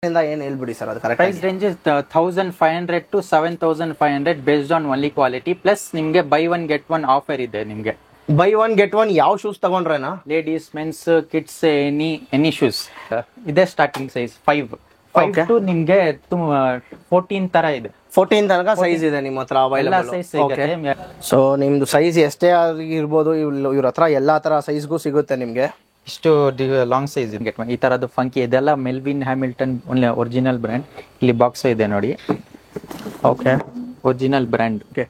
ಇಂದ ಏನು ಹೇಳ್ಬಿಡಿ ಸರ್, ಅದು correct price range 1500 to 7500 based on only quality. Plus ನಿಮಗೆ buy one get one offer ಇದೆ. ನಿಮಗೆ ಬೈ ಒನ್ ಗೆಟ್ ಒನ್ ಯಾವ ಶೂಸ್ ತಗೊಂಡ್ರೇನಾ? Ladies, men's, kids, any shoes ಇದೆ. ಸ್ಟಾರ್ಟಿಂಗ್ ಸೈಜ್ 5 to ನಿಮಗೆ 14 ತರ ಇದೆ. 14 ತನಕ ಸೈಜ್ ಇದೆ ನಿಮ್ಮ ಹತ್ರ ಅವೈಲೇಬಲ್. ಸೈಜ್ ಸಿಗುತ್ತೆ. ಸೊ ನಿಮ್ದು ಸೈಜ್ ಎಷ್ಟೇ ಆಗಿರ್ಬೋದು, ಇವ್ರ ಹತ್ರ ಎಲ್ಲಾ ತರ ಸೈಜ್ಗೂ ಸಿಗುತ್ತೆ ನಿಮ್ಗೆ. ಇಷ್ಟು ಲಾಂಗ್ ಸೈಜ್ ಗೆಟ್ ಒನ್ ಈ ತರದ್ದು ಫಂಕಿ ಇದೆಲ್ಲ ಮೆಲ್ವಿನ್ ಹ್ಯಾಮಿಲ್ಟನ್ ಒರಿಜಿನಲ್ ಬ್ರ್ಯಾಂಡ್. ಇಲ್ಲಿ ಬಾಕ್ಸ್ ಇದೆ ನೋಡಿ. Okay, original brand. Okay,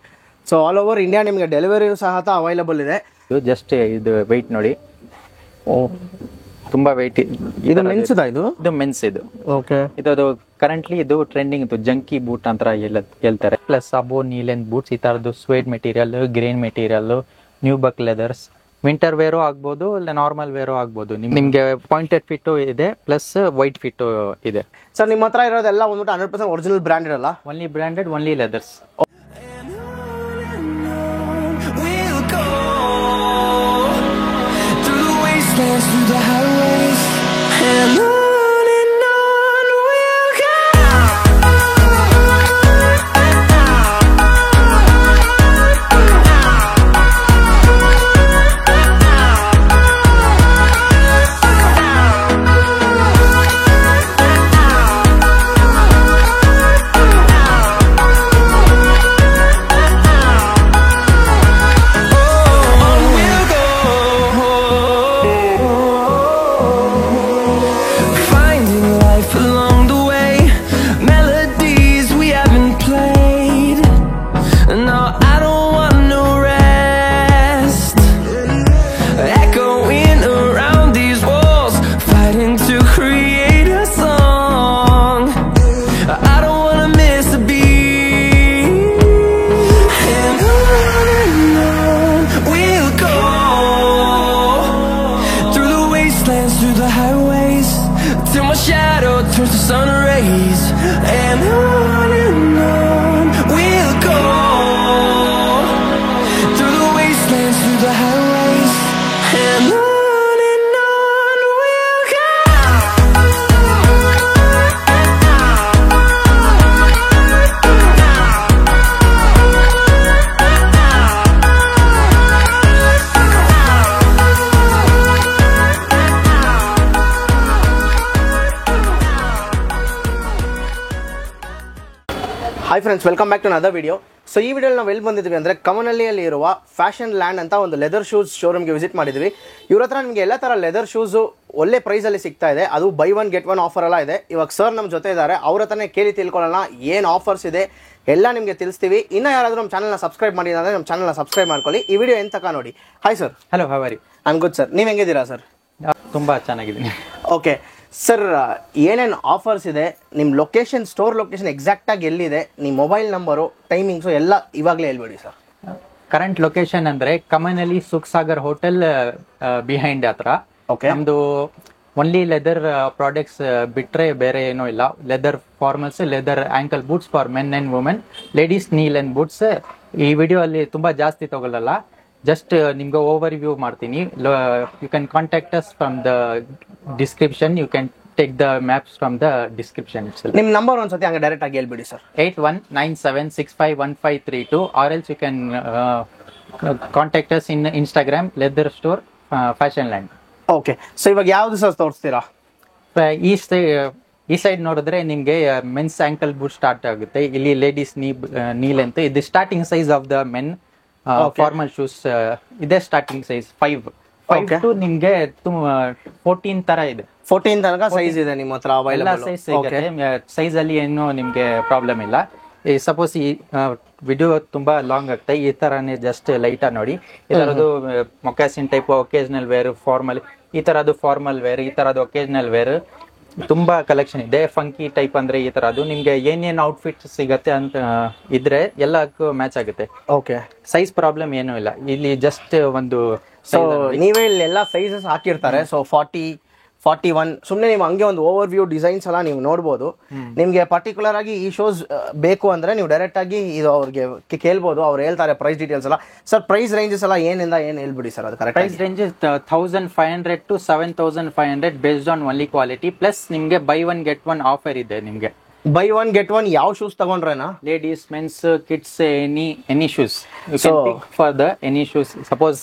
so all over India ನಿಮಗೆ ಡೆಲಿವರಿ ಸಹ ಅವೈಲೇಬಲ್ ಇದೆ. ಇದು ಜಸ್ಟ್ ಇದು ವೆಯ್ಟ್ ನೋಡಿ. ಓ, ತುಂಬಾ ವೆಯ್ಟ್. ಇದು ಮೆನ್ಸ್ ಇದು ಮೆನ್ಸ್. ಇದು ಓಕೆ, ಇದು ಕರೆಂಟ್ಲಿ ಇದು ಟ್ರೆಂಡಿಂಗ್ ಇತ್ತು. ಜಂಕಿ ಬೂಟ್ ಅಂತ ಹೇಳ್ತಾರೆ. ಪ್ಲಸ್ ಅಬೋ ನೀಲೆನ್ ಬೂಟ್ಸ್ ಈ ತರದ್ದು suede material, grain material, nubuck leathers. Winter wear ಆಗ್ಬೋದು, ಇಲ್ಲ ನಾರ್ಮಲ್ ವೇರು ಆಗ್ಬೋದು. ನಿಮ್ಗೆ ಪಾಯಿಂಟೆಡ್ ಫಿಟ್ ಇದೆ, ಪ್ಲಸ್ ವೈಟ್ ಫಿಟ್ ಇದೆ. ಸರ್ ನಿಮ್ಮ ಹತ್ರ ಇರೋದೆಲ್ಲ ಒಂದ್ಬಿಟ್ಟು 100% ಒರಿಜಿನಲ್ ಬ್ರ್ಯಾಂಡ್ ಇರಲ್ಲ, only branded, only leathers. Hi friends, welcome back to another video. So ಈ ವಿಡಿಯೋಲಿ ನಾವು ಎಲ್ಲಿ ಬಂದಿದ್ವಿ ಅಂದರೆ ಕಮನಹಳ್ಳಿಯಲ್ಲಿ ಇರುವ ಫ್ಯಾಷನ್ ಲ್ಯಾಂಡ್ ಅಂತ ಒಂದು ಲೆದರ್ ಶೂಸ್ ಶೋರೂಮ್ಗೆ ವಿಸಿಟ್ ಮಾಡಿದ್ವಿ. ಇವ್ರ ಹತ್ರ ನಿಮಗೆ ಎಲ್ಲ ಥರ ಲೆದರ್ ಶೂಸು ಒಳ್ಳೆ ಪ್ರೈಸಲ್ಲಿ ಸಿಗ್ತಾ ಇದೆ. ಅದು by one get one offer ಎಲ್ಲ ಇದೆ. ಇವಾಗ ಸರ್ ನಮ್ಮ ಜೊತೆ ಇದ್ದಾರೆ, ಅವ್ರ ಹತ್ರನೇ ಕೇಳಿ ತಿಳ್ಕೊಳ್ಳೋಣ ಏನು ಆಫರ್ಸ್ ಇದೆ ಎಲ್ಲ ನಿಮಗೆ ತಿಳಿಸ್ತೀವಿ. ಇನ್ನೂ ಯಾರಾದರೂ ನಮ್ಮ ಚಾನಲ್ನ ಸಬ್ಸ್ಕ್ರೈಬ್ ಮಾಡಿಲ್ಲ ಅಂದರೆ ನಮ್ಮ ಚಾನಲ್ನ ಸಬ್ಸ್ಕ್ರೈಬ್ ಮಾಡ್ಕೊಳ್ಳಿ. ಈ ವಿಡಿಯೋ ಏನು ತನಕ ನೋಡಿ. Hi sir. Hello, how are you? I am good sir. ನೀವು ಹೆಂಗಿದ್ದೀರಾ ಸರ್? ತುಂಬಾ ಚೆನ್ನಾಗಿದ್ದೀನಿ. ಓಕೆ ಸರ್, ಏನೇನು ಆಫರ್ಸ್ ಇದೆ, ನಿಮ್ಮ ಲೊಕೇಶನ್, ಸ್ಟೋರ್ ಲೊಕೇಶನ್ ಎಕ್ಸಾಕ್ಟಾಗಿ ಎಲ್ಲಿದೆ, ನಿಮ್ಮ ಮೊಬೈಲ್ ನಂಬರು, ಟೈಮಿಂಗ್ಸು ಎಲ್ಲ ಇವಾಗಲೇ ಹೇಳ್ಬೇಡಿ ಸರ್. ಕರೆಂಟ್ ಲೊಕೇಶನ್ ಅಂದರೆ ಕಮನಹಳ್ಳಿ ಸುಖಸಾಗರ್ ಹೋಟೆಲ್ ಬಿಹೈಂಡ್ ಹತ್ರ. ಓಕೆ, ನಮ್ಮದು ಓನ್ಲಿ ಲೆದರ್ ಪ್ರಾಡಕ್ಟ್ಸ್ ಬಿಟ್ಟರೆ ಬೇರೆ ಏನೂ ಇಲ್ಲ. Leather formals, leather ankle boots for men and women, ladies knee length boots. ಈ ವಿಡಿಯೋ ಅಲ್ಲಿ ತುಂಬ ಜಾಸ್ತಿ ತಗೊಳ್ಳಲ್ಲ, ಜಸ್ಟ್ ನಿಮ್ಗೆ ಓವರ್ ವ್ಯೂ ಮಾಡ್ತೀನಿ. You can contact us from the description. You can take the maps from the description. ನಿಮ್ಮ number ಒಂದ್ಸತಿ ಹಂಗೆ ಡೈರೆಕ್ಟ್ ಆಗಿ ಹೇಳ್ಬಿಡಿ sir. 8197651532, or else you can contact us in Instagram, leather store, fashion land. Okay, so ಇವಾಗ ಯಾವ್ದು sir ತೋರಿಸ್ತೀರಾ? ಈ side ನೋಡಿದ್ರೆ ನಿಮ್ಗೆ ಮೆನ್ಸ್ ಆಂಕಲ್ ಬೂಟ್ ಸ್ಟಾರ್ಟ್ ಆಗುತ್ತೆ. ಇಲ್ಲಿ ಲೇಡೀಸ್ ನೀಲ್ ಅಂತ ಇದು starting size of the men formal shoes ಇದೆ. ಸ್ಟಾರ್ಟಿಂಗ್ ಸೈಜ್ 5 to ನಿಮ್ಗೆ 14 ತರ ಇದೆ. 14 ತನಕ ಸೈಜ್ ಇದೆ ನಿಮ್ಮ ಹತ್ರ ಅವೈಲೇಬಲ್. ಸೈಜ್ ಸಿಗುತ್ತೆ. ಸೈಜ್ ಅಲ್ಲಿ ಏನು ನಿಮ್ಗೆ ಪ್ರಾಬ್ಲಮ್ ಇಲ್ಲ. ಸಪೋಸ್ ಈ ವಿಡಿಯೋ ತುಂಬಾ ಲಾಂಗ್ ಆಗ್ತದೆ, ಈ ತರನೇ ಜಸ್ಟ್ ಲೈಟ್ ಆಗಿ ನೋಡಿ. ಈ ತರದ್ದು ಮೊಕ್ಯಾಸಿನ್ ಟೈಪ್ ಒಕೇಶನಲ್ ವೇರ್, ಫಾರ್ಮಲ್, ಈ ತರದ್ದು ಫಾರ್ಮಲ್ ವೇರ್, ಈ ತರದ್ದು ಒಕೇಶನಲ್ ವೇರ್ ತುಂಬಾ ಕಲೆಕ್ಷನ್ ಇದೆ. ಫಂಕಿ ಟೈಪ್ ಅಂದ್ರೆ ಈ ತರದ್ದು ನಿಮ್ಗೆ ಏನೇನ್ ಔಟ್ಫಿಟ್ ಸಿಗತ್ತೆ ಅಂತ ಇದ್ರೆ ಎಲ್ಲಕ್ಕೂ ಮ್ಯಾಚ್ ಆಗುತ್ತೆ. ಓಕೆ, ಸೈಜ್ ಪ್ರಾಬ್ಲಮ್ ಏನೂ ಇಲ್ಲ. ಇಲ್ಲಿ ಜಸ್ಟ್ ಒಂದು ಸೊ ನೀವೇ ಇಲ್ಲಿ ಎಲ್ಲ ಸೈಜಸ್ ಹಾಕಿರ್ತಾರೆ. ಸೊ 40, 41. ಸುಮ್ಮನೆ ನೀವು ಹಂಗೆ ಒಂದು ಓವರ್ ವ್ಯೂ ಡಿಸೈನ್ಸ್ ಎಲ್ಲ ನೀವು ನೋಡ್ಬೋದು. ನಿಮಗೆ ಪರ್ಟಿಕ್ಯುಲರ್ ಆಗಿ ಈ ಶೂಸ್ ಬೇಕು ಅಂದ್ರೆ ನೀವು ಡೈರೆಕ್ಟ್ ಆಗಿ ಇದು ಅವ್ರಿಗೆ ಕೇಳ್ಬೋದು, ಅವ್ರು ಹೇಳ್ತಾರೆ ಪ್ರೈಸ್ ಡೀಟೇಲ್ಸ್ ಎಲ್ಲ. ಸರ್ ಪ್ರೈಸ್ ರೇಂಜಸ್ ಎಲ್ಲ ಏನಿಂದ ಏನು ಹೇಳ್ಬಿಡಿ ಸರ್ ಅದು correct. Price range 1500 to 7500 based on only quality. Plus ನಿಮಗೆ buy one get one offer ಇದೆ. ನಿಮಗೆ ಬೈ ಒನ್ ಗೆಟ್ ಒನ್ ಯಾವ ಶೂಸ್ ತಗೊಂಡ್ರೇನಾ? Ladies, men's, kids, any shoes you can pick for the any shoes. Suppose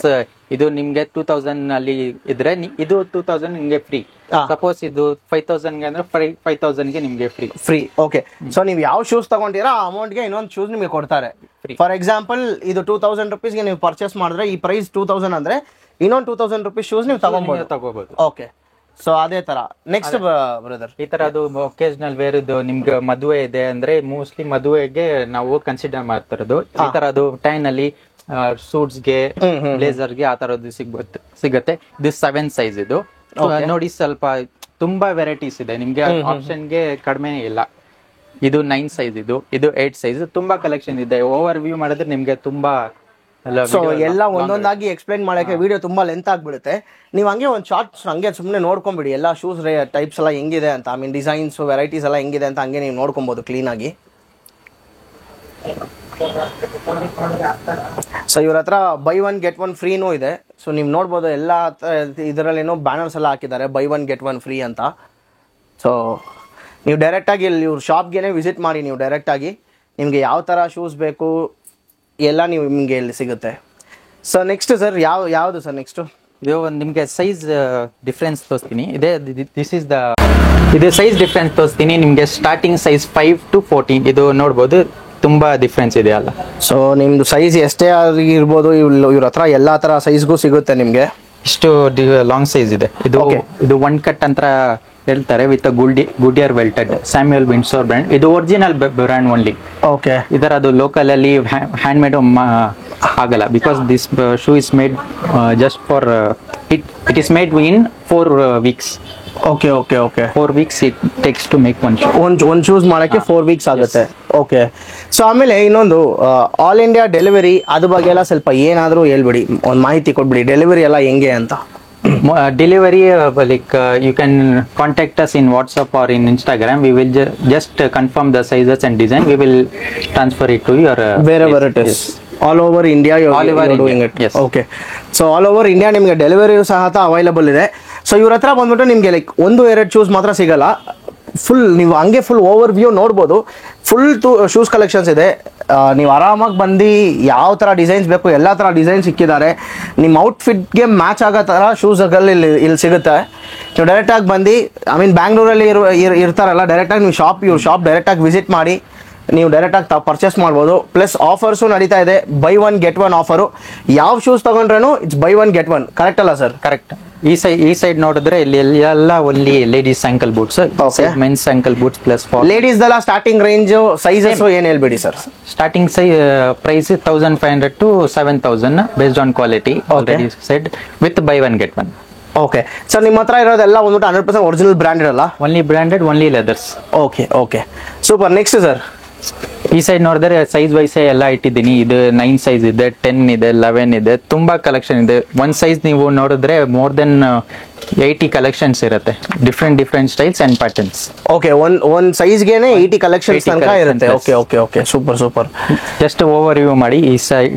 ಇದು ನಿಮ್ಗೆ 2000 ಅಲ್ಲಿ ಇದ್ರೆ ಇದು 2000 ನಿಮ್ಗೆ ಫ್ರೀ. ಸಪೋಸ್ ಇದು 5000 ಅಂದ್ರೆ 5000 ಗೆ ನಿಮ್ಗೆ ಫ್ರೀ. ಓಕೆ. ಸೊ ನೀವು ಯಾವ ಶೂಸ್ ತಗೊಂಡಿರಾ ಆ ಅಮೌಂಟ್ ಗೆ ಇನ್ನೊಂದು ಶೂಸ್ ನಿಮಗೆ ಕೊಡ್ತಾರೆ. ಫಾರ್ ಎಕ್ಸಾಂಪಲ್ ಇದು 2000 rupees ಗೆ ನೀವು ಪರ್ಚೇಸ್ ಮಾಡಿದ್ರೆ ಈ ಪ್ರೈಸ್ 2000 ಅಂದ್ರೆ ಇನ್ನೊಂದು 2000 rupees ಶೂಸ್ ನೀವು ತಗೋಬಹುದು. ಓಕೆ. ಸೊ ಅದೇ ತರ ನೆಕ್ಸ್ಟ್ ಬ್ರದರ್, ಈ ತರ ಅದು ಒಕೇಶನಲ್ ವೇರ್ ಇದು ನಿಮ್ಗೆ ಮದುವೆ ಇದೆ ಅಂದ್ರೆ ಮೋಸ್ಟ್ಲಿ ಮದುವೆಗೆ ನಾವು ಕನ್ಸಿಡರ್ ಮಾಡ್ತಿರೋದು. ಈ ತರ ಅದು ಟೈನ್ ಅಲ್ಲಿ ಸೂಟ್ಸ್ ಗೆ, ಬ್ಲೇಸರ್ ಗೆ ಆ ತರದ್ದು ಸಿಗುತ್ತೆ. ಇದು 7 ಸೈಜ್. ಇದು ನೋಡಿ ಸ್ವಲ್ಪ ತುಂಬಾ ವೆರೈಟೀಸ್ ಇದೆ ನಿಮ್ಗೆ, ಆಪ್ಷನ್ ಗೆ ಕಡಿಮೆ ಇಲ್ಲ. ಇದು 9 ಸೈಜ್, ಇದು 8 ಸೈಜ್. ತುಂಬಾ ಕಲೆಕ್ಷನ್ ಇದೆ. ಓವರ್ ವ್ಯೂ ಮಾಡಿದ್ರೆ ನಿಮ್ಗೆ ತುಂಬಾ ಸೊ ಎಲ್ಲ ಒಂದೊಂದಾಗಿ ಎಕ್ಸ್ಪ್ಲೈನ್ ಮಾಡಕ್ಕೆ ವಿಡಿಯೋ ತುಂಬಾ ಲೆಂತ್ ಆಗ್ಬಿಡುತ್ತೆ. ನೀವು ಹಂಗೆ ಒಂದು ಶಾರ್ಟ್ ಹಂಗೆ ಸುಮ್ಮನೆ ನೋಡ್ಕೊಂಬಿಡಿ ಎಲ್ಲ ಶೂಸ್ ಟೈಪ್ಸ್ ಎಲ್ಲ ಹೆಂಗಿದೆ ಅಂತ. ಐ ಮೀನ್ ಡಿಸೈನ್ಸ್ ವೆರೈಟೀಸ್ ಎಲ್ಲ ಹೆಂಗಿದೆ ಅಂತ ಹಂಗೆ ನೀವು ನೋಡ್ಕೊಬಹುದು ಕ್ಲೀನ್ ಆಗಿ. ಸೊ ಇವ್ರ ಹತ್ರ ಬೈ ಒನ್ ಗೆಟ್ ಒನ್ ಫ್ರೀನೂ ಇದೆ. ಸೊ ನೀವು ನೋಡ್ಬೋದು ಎಲ್ಲ ಇದರಲ್ಲೇನೋ ಬ್ಯಾನರ್ಸ್ ಎಲ್ಲ ಹಾಕಿದ್ದಾರೆ by one get one free ಅಂತ. ಸೊ ನೀವು ಡೈರೆಕ್ಟಾಗಿ ಇಲ್ಲಿ ಇವ್ರ ಶಾಪ್ಗೆ ವಿಸಿಟ್ ಮಾಡಿ. ನೀವು ಡೈರೆಕ್ಟಾಗಿ ನಿಮಗೆ ಯಾವ ಥರ ಶೂಸ್ ಬೇಕು ಎಲ್ಲ ನೀವು ನಿಮಗೆ ಇಲ್ಲಿ ಸಿಗುತ್ತೆ. ಸೊ ನೆಕ್ಸ್ಟ್ ಸರ್ ಯಾವುದು ಸರ್ ನೆಕ್ಸ್ಟು? ಇದು ಒಂದು ನಿಮಗೆ ಸೈಜ್ ಡಿಫ್ರೆನ್ಸ್ ತೋರಿಸ್ತೀನಿ. ಇದು ಸೈಜ್ ಡಿಫ್ರೆನ್ಸ್ ತೋರಿಸ್ತೀನಿ ನಿಮಗೆ. ಸ್ಟಾರ್ಟಿಂಗ್ ಸೈಜ್ 5 to 14 ಇದು ನೋಡ್ಬೋದು, ತುಂಬಾ ಡಿಫ್ರೆನ್ಸ್ ಇದೆ ಅಲ್ಲ. ಸೊ ನಿಮ್ದು ಸೈಜ್ ಎಷ್ಟೇ ಆಗಿರ್ಬೋದು ಇವ್ರ ಹತ್ರ ಎಲ್ಲಾ ತರ ಸೈಜ್ಗೂ ಸಿಗುತ್ತೆ ನಿಮ್ಗೆ. ಇಷ್ಟು ಲಾಂಗ್ ಸೈಜ್ ಇದೆ. ಇದು ಒನ್ ಕಟ್ ಅಂತ ಹೇಳ್ತಾರೆ ವಿತ್ ಗುಡಿಯರ್ ವೆಲ್ಟೆಡ್ ಸ್ಯಾಮ್ಯುಯಲ್ ವಿಂಡ್ಸೋರ್ ಬ್ರ್ಯಾಂಡ್. ಇದು ಒರಿಜಿನಲ್ ಬ್ರ್ಯಾಂಡ್ ಓನ್ಲಿ. ಓಕೆ. ಇದರ ಅದು ಲೋಕಲ್ ಅಲ್ಲಿ ಹ್ಯಾಂಡ್ ಮೇಡ್ ಆಗಲ್ಲ. Because this shoe is made just for it is made in 4 weeks. Okay okay okay. 4 weeks it takes to make one shoe. ಒಂದು shoes ಮಾಡಕ್ಕೆ 4 weeks ಆಗುತ್ತೆ. Okay. So ಆಮೇಲೆ ಇನ್ನೊಂದು all India delivery ಅದ್ರ ಬಗ್ಗೆ ಎಲ್ಲ ಸ್ವಲ್ಪ ಏನಾದರೂ ಹೇಳ್ಬಿಡಿ, ಒಂದು ಮಾಹಿತಿ ಕೊಟ್ಬಿಡಿ ಡೆಲಿವರಿ ಎಲ್ಲ ಹೆಂಗೆ ಅಂತ. Delivery like you can contact us in WhatsApp or in Instagram. We will just confirm the sizes and design. We will transfer it to your wherever it is. All over India you're doing it. Yes. Okay. So all over India ನಿಮಗೆ delivery ಸಹ available ಇದೆ. So ಇವ್ರ ಹತ್ರ ಬಂದ್ಬಿಟ್ಟು ನಿಮಗೆ like 1-2 shoes ಮಾತ್ರ ಸಿಗಲ್ಲ. Full ನೀವು ಹಂಗೆ ಫುಲ್ ಓವರ್ ವ್ಯೂ ನೋಡ್ಬೋದು. ಫುಲ್ ಶೂಸ್ ಕಲೆಕ್ಷನ್ಸ್ ಇದೆ. ನೀವು ಆರಾಮಾಗಿ ಬಂದು ಯಾವ ಥರ ಡಿಸೈನ್ಸ್ ಬೇಕು ಎಲ್ಲ ಥರ ಡಿಸೈನ್ ಸಿಕ್ಕಿದ್ದಾರೆ. ನಿಮ್ಮ ಔಟ್ಫಿಟ್ಗೆ ಮ್ಯಾಚ್ ಆಗೋ ಥರ ಶೂಸ್ಗಳು ಇಲ್ಲಿ ಸಿಗುತ್ತೆ. ನೀವು ಡೈರೆಕ್ಟಾಗಿ ಬಂದು ಐ ಮೀನ್ ಬ್ಯಾಂಗ್ಳೂರಲ್ಲಿ ಇರ್ತಾರಲ್ಲ, ಡೈರೆಕ್ಟಾಗಿ ನೀವು ಇವ್ರ ಶಾಪ್ ಡೈರೆಕ್ಟಾಗಿ ವಿಸಿಟ್ ಮಾಡಿ ನೀವು ಡೈರೆಕ್ಟಾಗಿ ಪರ್ಚೇಸ್ ಮಾಡ್ಬೋದು. ಪ್ಲಸ್ ಆಫರ್ಸು ನಡೀತಾ ಇದೆ, buy one get one offer. ಯಾವ ಶೂಸ್ ತಗೊಂಡ್ರೇನು it's buy one get one. Correct ಅಲ್ಲ ಸರ್? ಕರೆಕ್ಟ್. ಈ ಸೈಡ್ ನೋಡಿದ್ರೆ ಇಲ್ಲಿ ಎಲ್ಲ only ladies ankle boots, men's ankle boots plus ladies ದೆಲ್ಲ ಸ್ಟಾರ್ಟಿಂಗ್ ರೇಂಜ್ ಸೈಜಸ್ ಏನ್ ಹೇಳ್ಬೇಡಿ sir. Starting price 1500 to 7000 based on quality already said with buy one get one. Okay sir, ನಿಮ್ಮ ಹತ್ರ ಇರೋದೆಲ್ಲ ಒಂದು 100% ಒರಿಜಿನಲ್ ಬ್ರಾಂಡೆಡ್ ಅಲ್ಲ? Only branded, only leathers. Okay okay super. Next sir, ಈ side ನೋಡಿದ್ರೆ size wise ಎಲ್ಲ ಇಟ್ಟಿದ್ದೀನಿ. ಇದು 9 ಸೈಜ್ ಇದೆ, 10 ಇದೆ, 11 ಇದೆ, ತುಂಬಾ ಕಲೆಕ್ಷನ್ ಇದೆ. ಒಂದ್ ಸೈಜ್ ನೀವು ನೋಡಿದ್ರೆ ಮೋರ್ ದೆನ್ 80 ಕಲೆಕ್ಷನ್ಸ್ ಇರುತ್ತೆ, different styles and patterns. Okay, ಒಂದ್ ಸೈಜ್ಗೆನೆ 80 ಕಲೆಕ್ಷನ್ಸ್ ತನಕ ಇರುತ್ತೆ. Okay okay okay super. Just over view ಮಾಡಿ.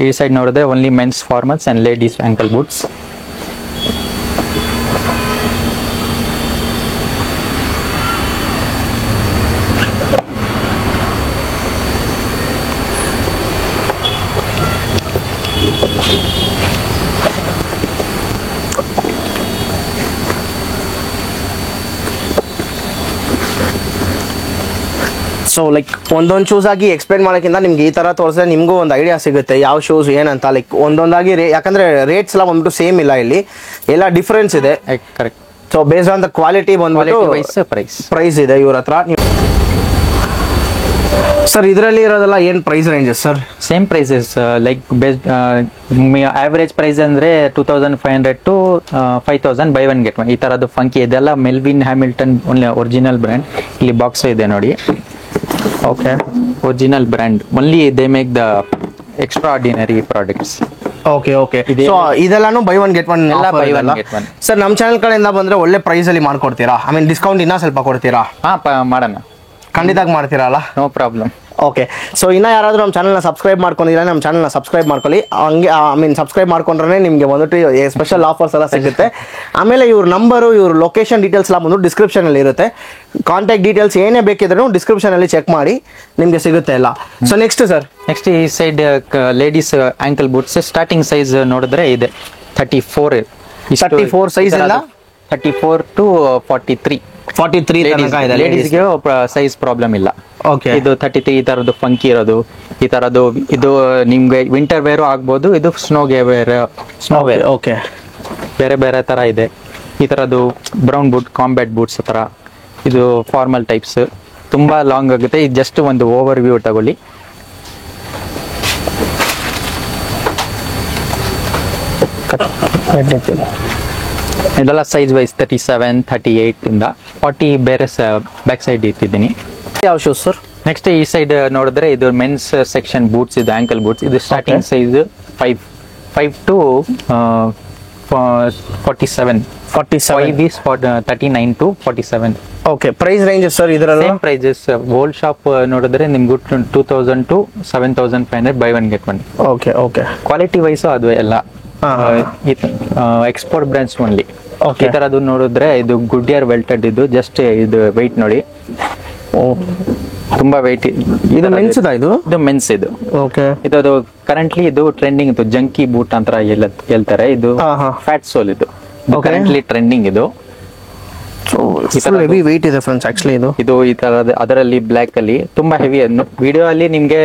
ಈ ಸೈಡ್ ನೋಡಿದ್ರೆ only men's formals and ladies ankle boots. So like ಒಂದೊಂದು ಶೂಸ್ ಆಗಿ ಎಕ್ಸ್ಪ್ಲೇನ್ ಮಾಡೋಕ್ಕಿಂತ ನಿಮ್ಗೆ ಈ ಥರ ತೋರಿಸಿದ್ರೆ ನಿಮಗೂ ಒಂದು ಐಡಿಯಾ ಸಿಗುತ್ತೆ ಯಾವ ಶೂಸ್ ಏನಂತ. ಲೈಕ್ ಒಂದೊಂದಾಗಿ ಯಾಕಂದರೆ ರೇಟ್ಸ್ ಎಲ್ಲ ಬಂದ್ಬಿಟ್ಟು ಸೇಮ್ ಇಲ್ಲ, ಇಲ್ಲಿ ಎಲ್ಲ ಡಿಫ್ರೆನ್ಸ್ ಇದೆ. Correct. So based on the quality ಬಂದ್ಬಿಟ್ಟು ಪ್ರೈಸ್ ಇದೆ ಇವ್ರ ಹತ್ರ. ಸರ್ ಇದರಲ್ಲಿ ಇರೋದೆಲ್ಲ ಏನು price ranges sir? Same prices like best average price ಅಂದರೆ 2500 to 5000 buy one get one. ಈ ಥರದ್ದು ಫಂಕಿ ಇದೆಲ್ಲ ಮೆಲ್ವಿನ್ ಹ್ಯಾಮಿಲ್ಟನ್ ಒರಿಜಿನಲ್ ಬ್ರ್ಯಾಂಡ್. ಇಲ್ಲಿ ಬಾಕ್ಸ್ ಇದೆ ನೋಡಿ. Okay, original brand only they make the extraordinary products. Okay okay so ಇದೆಲ್ಲಾನು buy one get one ಎಲ್ಲ buy one get one. Sir ನಮ್ಮ channel ಕಡೆಯಿಂದ ಬಂದ್ರೆ ಒಳ್ಳೆ ಪ್ರೈಸ್ ಅಲ್ಲಿ ಮಾಡ್ಕೊಡ್ತೀರಾ? ಐ ಮೀನ್ ಡಿಸ್ಕೌಂಟ್ ಇನ್ನೂ ಸ್ವಲ್ಪ ಕೊಡ್ತೀರಾ? ಹಾ ಮಾಡೋಣ, ಖಂಡಿತ ಮಾಡ್ತೀರಲ್ಲ? No problem. ಓಕೆ, ಸೊ ಇನ್ನ ಯಾರಾದರೂ ನಮ್ಮ ಚಾನಲ್ನ ಸಬ್ಸ್ಕ್ರೈಬ್ ಮಾಡ್ಕೊಂಡಿಲ್ಲ, ನಮ್ಮ ಚಾನಲ್ನ ಸಬ್ಸ್ಕ್ರೈಬ್ ಮಾಡ್ಕೊಳ್ಳಿ. ಹಂಗೆ ಐ ಮೀನ್ ಸಬ್ಸ್ಕ್ರೈಬ್ ಮಾಡ್ಕೊಂಡ್ರೆ ನಿಮಗೆ ಬಂದ್ಬಿಟ್ಟು ಸ್ಪೆಷಲ್ ಆಫರ್ಸ್ ಎಲ್ಲ ಸಿಗುತ್ತೆ. ಆಮೇಲೆ ಇವ್ರ ನಂಬರು, ಇವ್ರ ಲೊಕೇಶನ್ ಡೀಟೇಲ್ಸ್ ಎಲ್ಲ ಬಂದು ಡಿಸ್ಕ್ರಿಪ್ಷನಲ್ಲಿ ಇರುತ್ತೆ. ಕಾಂಟ್ಯಾಕ್ಟ್ ಡೀಟೇಲ್ಸ್ ಏನೇ ಬೇಕಿದ್ರೂ ಡಿಸ್ಕ್ರಿಪ್ಷನಲ್ಲಿ ಚೆಕ್ ಮಾಡಿ ನಿಮಗೆ ಸಿಗುತ್ತೆ ಎಲ್ಲ. ಸೊ ನೆಕ್ಸ್ಟ್ ಸರ್, ನೆಕ್ಸ್ಟ್ ಈ side ladies ankle boots starting size ನೋಡಿದ್ರೆ ಇದೆ 34. 34 ಸೈಜ್ ಎಲ್ಲ 34 to 43. 43 ತನಕ ಇದೆ ಲೇಡೀಸ್ಗೆ ಸೈಜ್ ಪ್ರಾಬ್ಲಮ್ ಇಲ್ಲ. ಓಕೆ, ಇದು 33 ಈ ತರದ್ದು ಫಂಕಿ ಇರೋದು, ಈ ತರದ್ದು ಇದು ನಿಮ್ಗೆ ವಿಂಟರ್ ವೇರು ಆಗ್ಬೋದು, ಇದು ಸ್ನೋಗೆ ವೇರ್, ಸ್ನೋ ವೇರ್. ಓಕೆ, ಬೇರೆ ಬೇರೆ ತರ ಇದೆ. ಈ ತರದ್ದು ಬ್ರೌನ್ ಬೂಟ್, ಕಾಂಬ್ಯಾಟ್ ಬೂಟ್ಸ್ ತರ, ಇದು ಫಾರ್ಮಲ್ ಟೈಪ್ಸ್. ತುಂಬಾ ಲಾಂಗ್ ಆಗುತ್ತೆ. ಇದು ಜಸ್ಟ್ ಒಂದು ಓವರ್ ವ್ಯೂ ತಗೊಳ್ಳಿ. ಇದೆಲ್ಲ ಸೈಜ್ ವೈಸ್ 37, 38 ಇಂದ 40 ಬೇರೆ ಬ್ಯಾಕ್ ಸೈಡ್ ಇಟ್ಟಿದ್ದೀನಿ. ಯಾವ ಶೂಸ್ ಸರ್? ನೆಕ್ಸ್ಟ್ ಈ ಸೈಡ್ ನೋಡಿದ್ರೆ ಇದು ಮೆನ್ಸ್ ಸೆಕ್ಷನ್ ಬೂಟ್ಸ್, ಇದು ಆಂಕಲ್ ಬೂಟ್ಸ್. ಇದು starting size 5 to 47. 5 is 39 to 47. Okay, price range sir ಇದರಲ್ಲಿ? Same prices. ಹೋಲ್ ಶಾಪ್ ನೋಡಿದ್ರೆ ನಿಮ್ಗೆ 2000 to 7500 buy one get one. Okay okay, quality wise ಅದು ಎಲ್ಲ ಎಕ್ಸ್ಪೋರ್ಟ್ ಬ್ರ್ಯಾಂಡ್ಸ್ ಓನ್ಲಿ. Okay. ಈ ತರದ್ದು ನೋಡಿದ್ರೆ ಇದು ಗುಡ್ಡಿಯರ್ ವೆಲ್ಟೆಡ್. ಇದು ಜಸ್ಟ್ ಇದು ವೆಯ್ಟ್ ನೋಡಿ, ತುಂಬಾ ವೆಯ್ಟ್. ಇದು ಮೆನ್ಸ್ ಇದು? ಇದು ಮೆನ್ಸ್. ಇದು ಓಕೆ, ಇದು ಕರೆಂಟ್ಲಿ ಇದು ಟ್ರೆಂಡಿಂಗ್. ಇದು ಜಂಕಿ ಬೂಟ್ ಅಂತ ಹೇಳ್ತಾರೆ. ಇದು ಫ್ಯಾಟ್ ಸೋಲ್. ಇದು ಕರೆಂಟ್ಲಿ ಟ್ರೆಂಡಿಂಗ್. ಇದು ಹೆವಿ ವೆಯ್ಟ್ ಇದೆ ಫ್ರೆಂಡ್ಸ್ ಆಕ್ಚುಲಿ. ಇದು ಈ ತರದ ಅದರಲ್ಲಿ ಬ್ಲ್ಯಾಕ್ ಅಲ್ಲಿ ತುಂಬಾ ಹೆವಿ. ವಿಡಿಯೋ ಅಲ್ಲಿ ನಿಮ್ಗೆ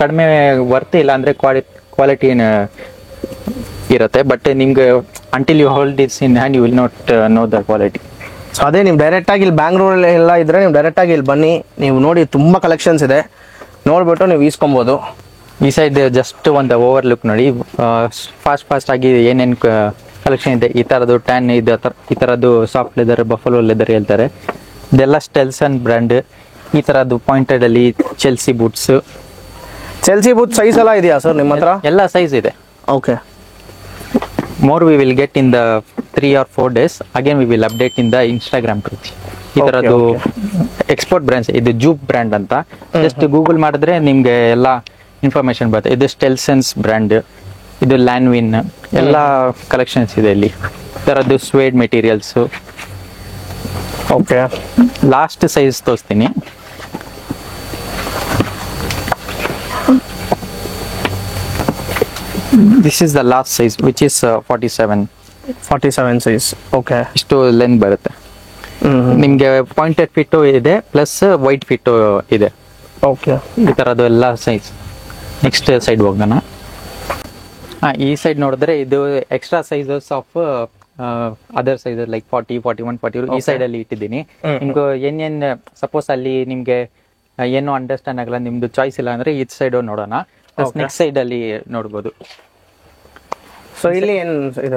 ಕಡಿಮೆ ವರ್ತ್ ಇಲ್ಲ ಅಂದ್ರೆ ಕ್ವಾಲಿಟಿ ಇರುತ್ತೆ, ಬಟ್ ನಿಮ್ಗೆ until you hold this in hand you will not know the quality. So ಅದೇ ನೀವು ಡೈರೆಕ್ಟ್ ಆಗಿ ಇಲ್ಲಿ ಬ್ಯಾಂಗ್ಳೂರಲ್ಲಿ ಎಲ್ಲ ಇದ್ರೆ ನೀವು ಡೈರೆಕ್ಟ್ ಆಗಿ ಇಲ್ಲಿ ಬನ್ನಿ, ನೀವು ನೋಡಿ ತುಂಬಾ ಕಲೆಕ್ಷನ್ಸ್ ಇದೆ, ನೋಡ್ಬಿಟ್ಟು ನೀವು ಈಸ್ಕೊಬಹುದು. ಈ ಸೈಡ್ ಜಸ್ಟ್ ಒಂದು ಓವರ್ ಲುಕ್ ನೋಡಿ. ಫಾಸ್ಟ್ ಆಗಿ ಏನೇನು ಕಲೆಕ್ಷನ್ ಇದೆ. ಈ ತರದ್ದು ಟ್ಯಾನ್ ಇದೆ, ಈ ತರದ್ದು ಸಾಫ್ಟ್ ಲೆದರ್, ಬಫಲೋ ಲೆದರ್ ಹೇಳ್ತಾರೆ. ಇದೆಲ್ಲ ಸ್ಟೆಲ್ಸನ್ ಬ್ರ್ಯಾಂಡ್. ಈ ತರದ್ದು ಪಾಯಿಂಟೆಡ್ ಅಲ್ಲಿ ಚೆಲ್ಸಿ ಬೂಟ್ಸ್. ಚೆಲ್ಸಿ ಬೂಟ್ ಸೈಜ್ ಎಲ್ಲ ಇದೆಯಾ ಸರ್ ನಿಮ್ಮ ಹತ್ರ? ಎಲ್ಲ ಸೈಜ್ ಇದೆ. Okay, more we will get in the 3 or 4 days. Again we will update in the Instagram page. ಈ ತರದ್ದು ಎಕ್ಸ್ಪೋರ್ಟ್ ಬ್ರ್ಯಾಂಡ್ಸ್. ಇದು ಜೂಪ್ ಬ್ರ್ಯಾಂಡ್ ಅಂತ. ಜಸ್ಟ್ ಗೂಗಲ್ ಮಾಡಿದ್ರೆ ನಿಮ್ಗೆ ಎಲ್ಲ ಇನ್ಫಾರ್ಮೇಶನ್ ಬರುತ್ತೆ. ಇದು ಸ್ಟೆಲ್ಸನ್ಸ್ ಬ್ರ್ಯಾಂಡ್, ಇದು ಲ್ಯಾನ್ವಿನ್, ಎಲ್ಲ ಕಲೆಕ್ಷನ್ಸ್ ಇದೆ ಇಲ್ಲಿ. ಈ ತರದ್ದು ಸ್ವೇಡ್ ಮೆಟೀರಿಯಲ್ಸ್. ಓಕೆ, ಲಾಸ್ಟ್ ಸೈಜ್ ತೋರಿಸ್ತೀನಿ. This is the last size, which is 47. 47 size. Okay, ಇಷ್ಟು ಲೆಂತ್ ಬರುತ್ತೆ. ನಿಮ್ಗೆ ಪಾಯಿಂಟೆಡ್ ಫಿಟ್ ಇದೆ, ಪ್ಲಸ್ ವೈಟ್ ಫಿಟ್ ಇದೆ. ಓಕೆ, ಈ ತರದ್ದು ಎಲ್ಲ ಸೈಜ್. ನೆಕ್ಸ್ಟ್ ಸೈಡ್ ಹೋಗೋಣ. ಈ ಸೈಡ್ ನೋಡಿದ್ರೆ ಇದು extra sizes of other sizes like 40, 41, 42 ಈ ಸೈಡ್ ಅಲ್ಲಿ ಇಟ್ಟಿದ್ದೀನಿ. ನಿಮ್ಗೆ ಏನೇನ್ ಸಪೋಸ್ ಅಲ್ಲಿ ನಿಮ್ಗೆ ಏನು ಅಂಡರ್ಸ್ಟ್ಯಾಂಡ್ ಆಗಲ್ಲ, ನಿಮ್ದು ಚಾಯ್ಸ್ ಇಲ್ಲ ಅಂದ್ರೆ ಈ ಸೈಡ್ ನೋಡೋಣ. ನೆಕ್ಸ್ಟ್ ಸೈಡ್ ಅಲ್ಲಿ ನೋಡ್ಬೋದು. ಸೊ ಇಲ್ಲಿ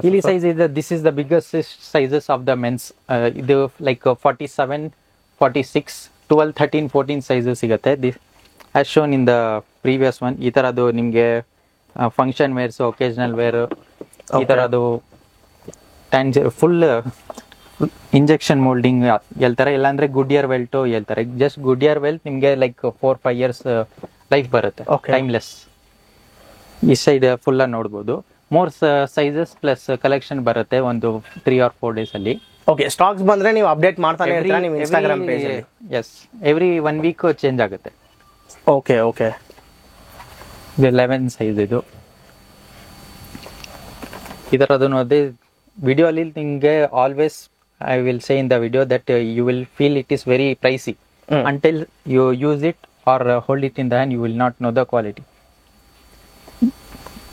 ಇಲ್ಲಿ ಸೈಜ್ ಇದೆ. This is the biggest sizes of the men's. ಇದು ಲೈಕ್ 47, 46, 12, 13, 14 ಸೈಜಸ್ ಸಿಗುತ್ತೆ. This as shown in the previous one. ಈ ತರದ್ದು ನಿಮ್ಗೆ ಫಂಕ್ಷನ್ ವೇರ್ಸ್, ಒಕೇಶನಲ್ ವೇರ್, ಈ ತರದ್ದು ಫುಲ್ ಇಂಜೆಕ್ಷನ್ ಮೋಲ್ಡಿಂಗ್ ಹೇಳ್ತಾರೆ, ಇಲ್ಲಾಂದ್ರೆ ಗುಡ್ಡಿಯರ್ ವೆಲ್ಟು ಹೇಳ್ತಾರೆ. ಜಸ್ಟ್ ಗುಡ್ಡಿಯರ್ ವೆಲ್ಟ್ ನಿಮ್ಗೆ ಲೈಕ್ 4-5 years ಲೈಫ್ ಬರುತ್ತೆ, ಟೈಮ್ಲೆಸ್. ಈ ಸೈಡ್ ಫುಲ್ ನೋಡ್ಬೋದು. ಮೋರ್ ಸೈಜಸ್ ಪ್ಲಸ್ ಕಲೆಕ್ಷನ್ ಬರುತ್ತೆ ಒಂದು 3 or 4 days ಅಲ್ಲಿ. ಓಕೆ, ಸ್ಟಾಕ್ಸ್ ಬಂದ್ರೆ ನೀವು ಅಪ್ಡೇಟ್ ಮಾಡ್ತಾನೆ ಇರ್ತೀರಾ ನಿಮ್ಮ ಇನ್ಸ್ಟಾಗ್ರಾಮ್ ಪೇಜ್ ಅಲ್ಲಿ? ಎಸ್, ಎವ್ರಿ 1 week ಚೇಂಜ್ ಆಗುತ್ತೆ. ಓಕೆ ಓಕೆ, ಇದು 11 ಸೈಜ್. ಇದು ಇದರದ್ದು ನೋಡಿ ವಿಡಿಯೋ ಅಲ್ಲಿ ನಿಮಗೆ always I will say in the video that you will feel it is very pricey until you use it or hold it in the hand. You will not know the quality.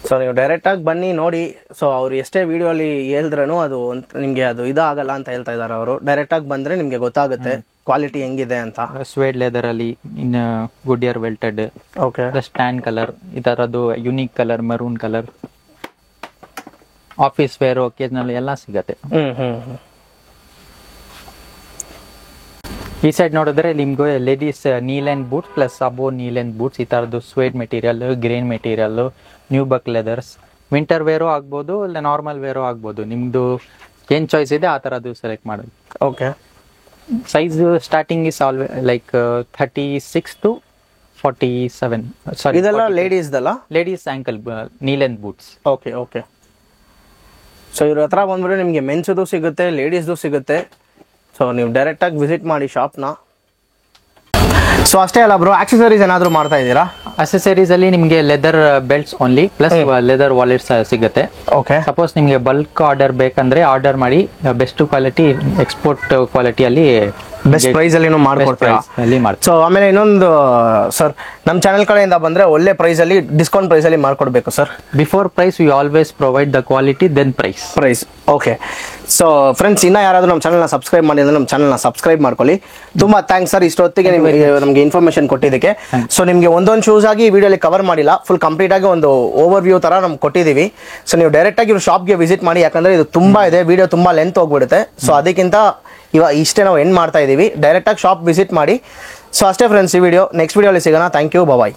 So ನೀವು direct ಆಗಿ ಬನ್ನಿ ನೋಡಿ. So ಅವ್ರು ಎಷ್ಟೇ video ಅಲ್ಲಿ ಹೇಳಿದ್ರೂ ಅದು ನಿಮ್ಗೆ ಅದು ಇದಾಗಲ್ಲ ಅಂತ ಹೇಳ್ತಾ ಇದಾರೆ ಅವರು. ಡೈರೆಕ್ಟ್ ಆಗಿ ಬಂದ್ರೆ ನಿಮ್ಗೆ ಗೊತ್ತಾಗುತ್ತೆ ಕ್ವಾಲಿಟಿ ಹೆಂಗಿದೆ ಅಂತ. ಸ್ವೇಡ್ ಲೆದರ್ ಅಲ್ಲಿ in Goodyear welted. Okay, plus tan colour, ಈ ತರದ್ದು unique colour, maroon colour, office wear, occasional ಎಲ್ಲ ಸಿಗತ್ತೆ. ಈ ಸೈಡ್ ನೋಡಿದ್ರೆ ನಿಮ್ಗೆ ladies knee length boots plus above knee length boots. ಈ ತರದ್ದು suede material, grain material, nubuck leathers, winter wear ಆಗ್ಬೋದು ಇಲ್ಲ ನಾರ್ಮಲ್ ವೇರು ಆಗ್ಬೋದು, ನಿಮ್ದು ಏನ್ ಚಾಯ್ಸ್ ಇದೆ ಆ ಥರದ್ದು ಸೆಲೆಕ್ಟ್ ಮಾಡೋದು. Okay. Size starting is ಆಲ್ವೇ like 36 to 47. ಸಾರಿ, ಇದೆಲ್ಲ ಲೇಡೀಸ್ದಲ್ಲ? ಲೇಡೀಸ್ ಆಂಕಲ್ ನೀ length boots. Okay okay. So ಇವ್ರ ಹತ್ರ ಬಂದ್ಬಿಟ್ಟು ನಿಮಗೆ ಮೆನ್ಸ್ದು ಸಿಗುತ್ತೆ, ಲೇಡೀಸ್ದು ಸಿಗುತ್ತೆ. ಸೊ ನೀವು ಡೈರೆಕ್ಟಾಗಿ ವಿಸಿಟ್ ಮಾಡಿ ಶಾಪ್ನ. ಸೊ ಅಷ್ಟೇ ಅಲ್ಲ ಬ್ರೋ, ಆಕ್ಸೆಸರೀಸ್ ಏನಾದರೂ ಮಾಡ್ತಾ ಇದ್ದೀರಾ? ಅಸೆಸರೀಸ್ ಅಲ್ಲಿ ನಿಮಗೆ leather belts only plus leather wallets ಸಿಗುತ್ತೆ. ಓಕೆ. ಸಪೋಸ್ ನಿಮಗೆ ಬಲ್ಕ್ ಆರ್ಡರ್ ಬೇಕಂದ್ರೆ ಆರ್ಡರ್ ಮಾಡಿ, ಬೆಸ್ಟ್ ಕ್ವಾಲಿಟಿ ಎಕ್ಸ್ಪೋರ್ಟ್ ಕ್ವಾಲಿಟಿಯಲ್ಲಿ ಬೆಸ್ಟ್ ಪ್ರೈಸ್ ಅಲ್ಲಿ ಮಾಡ್ಕೊಡ್ತೀರಾ? ಮಾಡ್ತೀವಿ. ಸೊ ಆಮೇಲೆ ಇನ್ನೊಂದು ಸರ್, ನಮ್ಮ ಚಾನೆಲ್ ಕಡೆಯಿಂದ ಬಂದ್ರೆ ಒಳ್ಳೆ ಪ್ರೈಸ್ ಅಲ್ಲಿ, ಡಿಸ್ಕೌಂಟ್ ಪ್ರೈಸ್ ಅಲ್ಲಿ ಮಾಡ್ಕೊಡ್ಬೇಕು sir. Before price we always provide the quality then price. Okay. So friends, ಇನ್ನ ಯಾರಾದ್ರೂ ನಮ್ಮ ಚಾನಲ್ನ ಸಬ್ಸ್ಕ್ರೈಬ್ ಮಾಡಿದ್ರೆ ನಮ್ಮ ಚಾನಲ್ನ ಸಬ್ಸ್ಕ್ರೈಬ್ ಮಾಡ್ಕೊಳ್ಳಿ. ತುಂಬಾ ಥ್ಯಾಂಕ್ಸ್ ಸರ್ ಇಷ್ಟೊತ್ತಿಗೆ ನಮಗೆ ಇನ್ಫಾರ್ಮೇಶನ್ ಕೊಟ್ಟಿದ್ದಕ್ಕೆ. ಸೊ ನಿಮಗೆ ಒಂದೊಂದು ಶೂಸ್ ಆಗಿ ಈ ವಿಡಿಯೋಲಿ ಕವರ್ ಮಾಡಿಲ್ಲ, ಫುಲ್ ಕಂಪ್ಲೀಟ್ ಆಗಿ ಒಂದು ಓವರ್ ವ್ಯೂ ತರ ನಮ್ಗೆ ಕೊಟ್ಟಿದ್ದೀವಿ. ಸೊ ನೀವು ಡೈರೆಕ್ಟ್ ಆಗಿ ಇವ್ರ ಶಾಪ್ಗೆ ವಿಸಿಟ್ ಮಾಡಿ, ಯಾಕಂದ್ರೆ ಇದು ತುಂಬಾ ಇದೆ, ವಿಡಿಯೋ ತುಂಬಾ ಲೆಂತ್ ಹೋಗ್ಬಿಡುತ್ತೆ. ಸೊ ಅದಕ್ಕಿಂತ ಇಷ್ಟೇ ನಾವು ಎಂಡ್ ಮಾಡ್ತಾ ಇದೀವಿ. ಡೈರೆಕ್ಟ್ ಆಗಿ ಶಾಪ್ ವಿಸಿಟ್ ಮಾಡಿ. ಸೊ ಅಷ್ಟೇ ಫ್ರೆಂಡ್ಸ್, ಈ ವಿಡಿಯೋ ನೆಕ್ಸ್ಟ್ ವಿಡಿಯೋಲಿ ಸಿಗೋಣ. Thank you, bye.